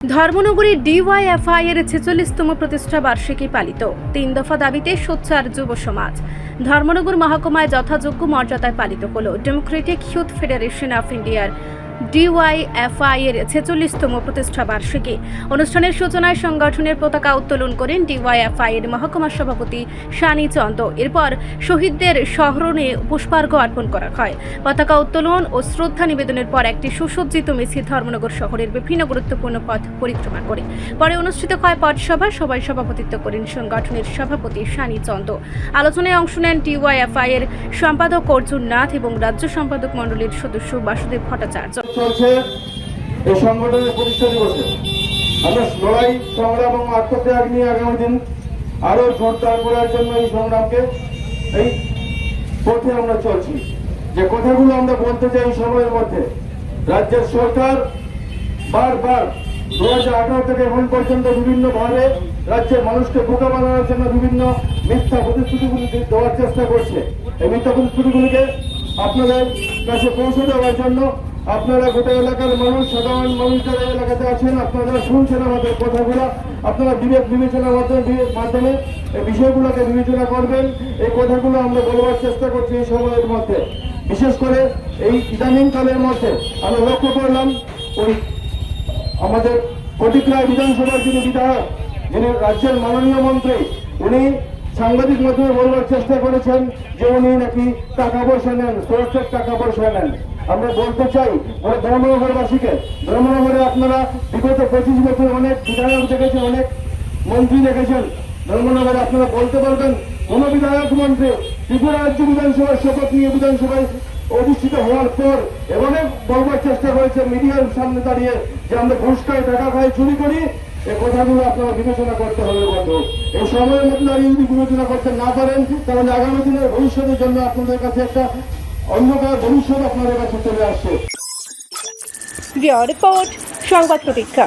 ধর্মনগরী DYFI এর ৪৬তম প্রতিষ্ঠা বার্ষিকী পালিত। ৩ দফা দাবিতে সোচ্চার যুব সমাজ। ধর্মনগর মহকুমায় যথাযোগ্য মর্যাদায় পালিত হল ডেমোক্রেটিক ইউথ ফেডারেশন অফ ইন্ডিয়ার ডিওয়াইএফআই এর ৪৬তম প্রতিষ্ঠা বার্ষিকী অনুষ্ঠানের সূচনায় সংগঠনের পতাকা উত্তোলন করেন ডিওয়াইএফআই এর মহকুমা সভাপতি শানি চন্দ। এরপর শহীদদের স্মরণে পুষ্পার্ঘ্য অর্পণ করা হয়। পতাকা উত্তোলন ও শ্রদ্ধা নিবেদনের পর একটি সুসজ্জিত মিছিল ধর্মনগর শহরের বিভিন্ন গুরুত্বপূর্ণ পথ পরিক্রমা করে পরে অনুষ্ঠিত হয় পথসভা। সভায় সভাপতিত্ব করেন সংগঠনের সভাপতি শানি চন্দ। আলোচনায় অংশ নেন ডিওয়াইএফআই এর সম্পাদক অর্জুন নাথ এবং রাজ্য সম্পাদক মণ্ডলীর সদস্য বাসুদেব ভট্টাচার্য। চলছে এই সংগঠনের প্রতিষ্ঠা দিবসে আমরা লড়াই সংগ্রাম এবং আত্মত্যাগ নিয়ে আগামী দিন আরো জোরদার করার জন্য এই সংগ্রামকে এই পথে আমরা চলছি। যে কথাগুলো আমরা বলতে চাই এই সময়ের মধ্যে, রাজ্যের সরকার বারবার 2018 থেকে এখন পর্যন্ত বিভিন্ন ভাবে রাজ্যের মানুষকে বোকা বানানোর জন্য বিভিন্ন মিথ্যা প্রতিশ্রুতিগুলি দেওয়ার চেষ্টা করছে। এই মিথ্যা প্রতিশ্রুতিগুলিকে আপনাদের কাছে পৌঁছে দেওয়ার জন্য আপনারা গোটা এলাকার মানুষ, সাধারণ মানুষ যারা এলাকাতে আছেন, আপনারা শুনছেন আমাদের কথাগুলো, আপনারা বিবেক বিবেচনার মাধ্যমে এই বিষয়গুলোকে বিবেচনা করবেন। এই কথাগুলো আমরা বলবার চেষ্টা করছি এই সময়ের মধ্যে। বিশেষ করে এই ইদানিং কালের মধ্যে আমরা লক্ষ্য করলাম ওই আমাদের প্রতিক্রিয়া বিধানসভার যিনি বিধায়ক, যিনি রাজ্যের মাননীয় মন্ত্রী, উনি সাংবাদিক মাধ্যমে বলবার চেষ্টা করেছেন যে উনি নাকি টাকা পয়সা নেন, সোর্সের টাকা পয়সা নেন। আমরা বলতে চাই ধর্মনগরবাসীকে, ধর্মনগরে আপনারা বিগত 25 বছর অনেক বিধায়ক দেখেছেন, অনেক মন্ত্রী দেখেছেন। ধর্মনগরে আপনারা বলতে পারবেন কোন বিধায়ক মন্ত্রী ত্রিপুরা রাজ্য বিধানসভার শপথ নিয়ে বিধানসভায় অধিষ্ঠিত হওয়ার পর এভাবে বলবার চেষ্টা করেছে মিডিয়ার সামনে দাঁড়িয়ে যে আমরা ঘুষ খাই, টাকা খাই, চুরি করি। এই কথাগুলো আপনারা বিবেচনা করতে হবে বন্ধু। এই সময়ের মধ্যে দাঁড়িয়ে যদি বিবেচনা করতে না পারেন তাহলে আগামী দিনের ভবিষ্যতের জন্য আপনাদের কাছে একটা অন্ধকার ভবিষ্যৎ আপনাদের কাছে চলে আসছে। রিপোর্ট সংবাদ প্রতীক্ষা।